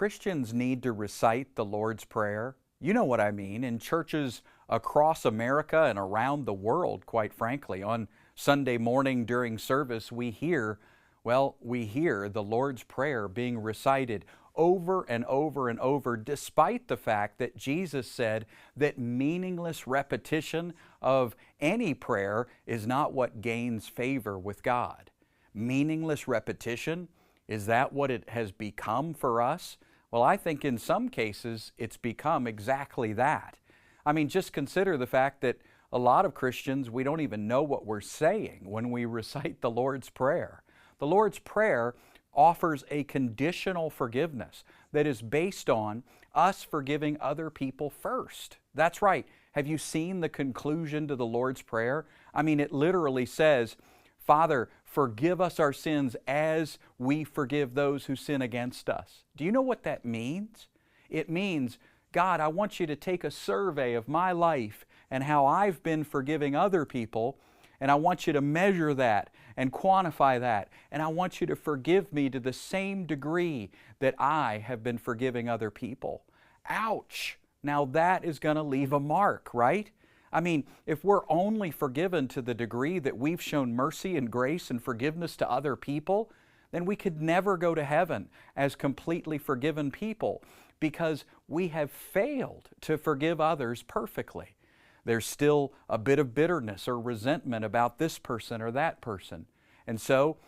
Christians need to recite the Lord's Prayer? You know what I mean. In churches across America and around the world, quite frankly. On Sunday morning during service, we hear the Lord's Prayer being recited over and over and over, despite the fact that Jesus said that meaningless repetition of any prayer is not what gains favor with God. Meaningless repetition, is that what it has become for us? Well, I think in some cases it's become exactly that. I mean, just consider the fact that a lot of Christians, we don't even know what we're saying when we recite the Lord's Prayer. The Lord's Prayer offers a conditional forgiveness that is based on us forgiving other people first. That's right. Have you seen the conclusion to the Lord's Prayer? I mean, it literally says, Father, forgive us our sins as we forgive those who sin against us. Do you know what that means? It means, God, I want you to take a survey of my life and how I've been forgiving other people, and I want you to measure that and quantify that, and I want you to forgive me to the same degree that I have been forgiving other people. Ouch! Now that is going to leave a mark, right? I mean, if we're only forgiven to the degree that we've shown mercy and grace and forgiveness to other people, then we could never go to heaven as completely forgiven people because we have failed to forgive others perfectly. There's still a bit of bitterness or resentment about this person or that person. And so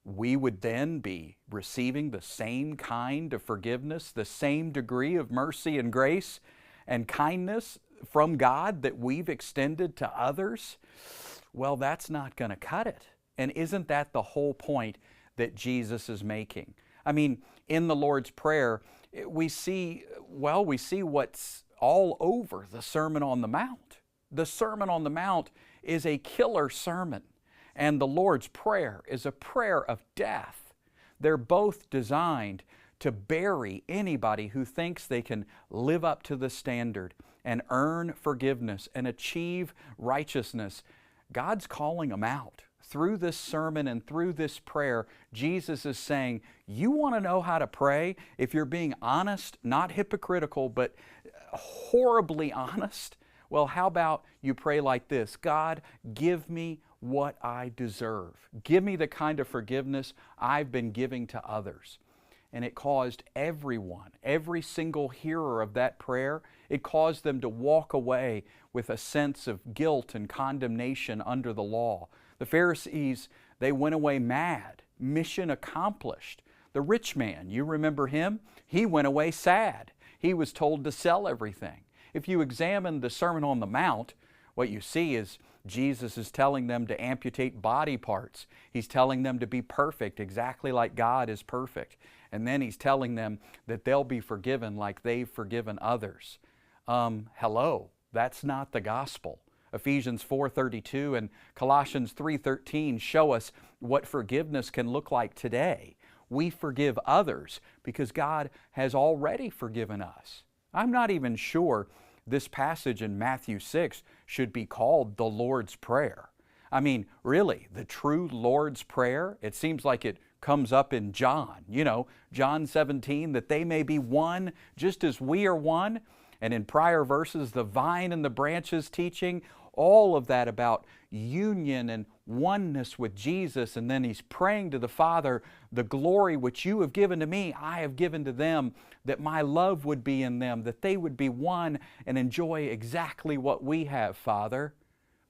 we would then be receiving the same kind of forgiveness, the same degree of mercy and grace and kindness from God that we've extended to others. Well, that's not going to cut it. And isn't that the whole point that Jesus is making? I mean, in the Lord's Prayer, we see what's all over the Sermon on the Mount. The Sermon on the Mount is a killer sermon, and the Lord's Prayer is a prayer of death. They're both designed to bury anybody who thinks they can live up to the standard and earn forgiveness and achieve righteousness. God's calling them out. Through this sermon and through this prayer, Jesus is saying, you want to know how to pray? If you're being honest, not hypocritical, but horribly honest, well, how about you pray like this? God, give me what I deserve. Give me the kind of forgiveness I've been giving to others. And it caused everyone, every single hearer of that prayer, it caused them to walk away with a sense of guilt and condemnation under the law. The Pharisees, they went away mad, mission accomplished. The rich man, you remember him? He went away sad. He was told to sell everything. If you examine the Sermon on the Mount, what you see is Jesus is telling them to amputate body parts. He's telling them to be perfect, exactly like God is perfect. And then He's telling them that they'll be forgiven like they've forgiven others. Hello, that's not the gospel. Ephesians 4:32 and Colossians 3:13 show us what forgiveness can look like today. We forgive others because God has already forgiven us. I'm not even sure this passage in Matthew 6 should be called the Lord's Prayer. I mean, really, the true Lord's Prayer, it seems like it comes up in John. You know, John 17, that they may be one just as we are one. And in prior verses, the vine and the branches teaching, all of that about union and oneness with Jesus. And then He's praying to the Father, the glory which you have given to me, I have given to them, that my love would be in them, that they would be one and enjoy exactly what we have, Father.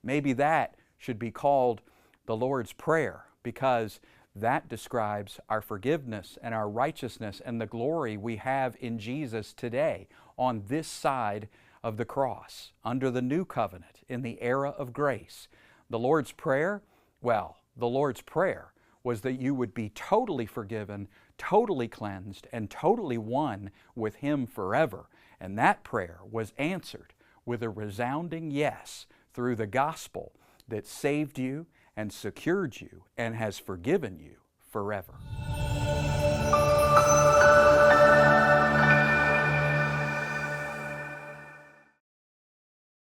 Maybe that should be called the Lord's Prayer, because that describes our forgiveness and our righteousness and the glory we have in Jesus today on this side of the cross, under the new covenant, in the era of grace. The Lord's Prayer, well, the Lord's Prayer was that you would be totally forgiven, totally cleansed, and totally one with Him forever. And that prayer was answered with a resounding yes through the gospel that saved you and secured you and has forgiven you forever.